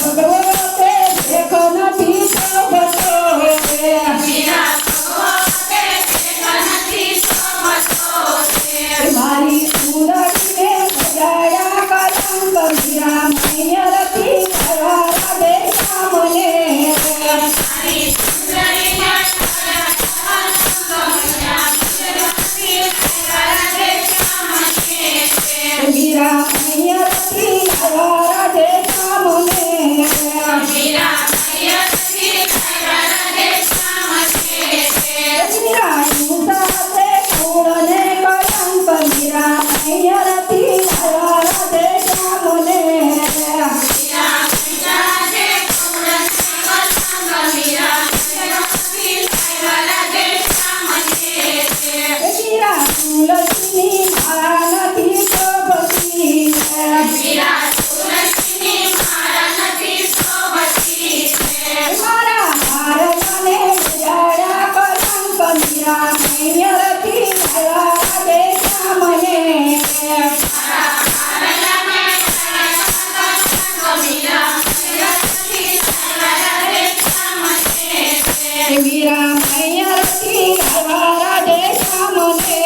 ભગવતે દેખ નથી શોભતો મારી સુંદરીને સજાયા કલંક મીરા મૈયરથી કરવા દે સામને મીરા મૈયરથી કરવા દે સામને મીરા સાથે કુળને કલંક મીરા મૈયરથી કરવા દે સામને મીરા તુલસીની માળા નથી શોભતી મારા ભારતને જડા કલંક મીરા મૈયરથી કરવા દે સામને મીરા મૈયરથી કરવા દે સામને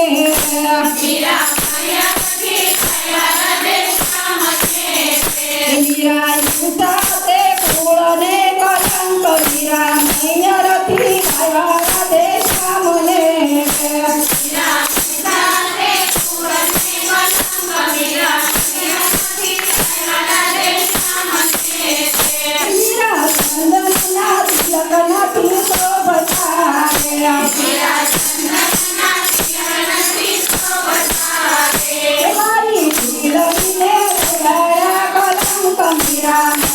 મીરા સાથે કુળને કલંક મીરા મૈયરથી કરવા દે સામને મીરા ચંદનના તિલક નથી શોભતા મારી તિલકીને સજાયા કલંક મીરા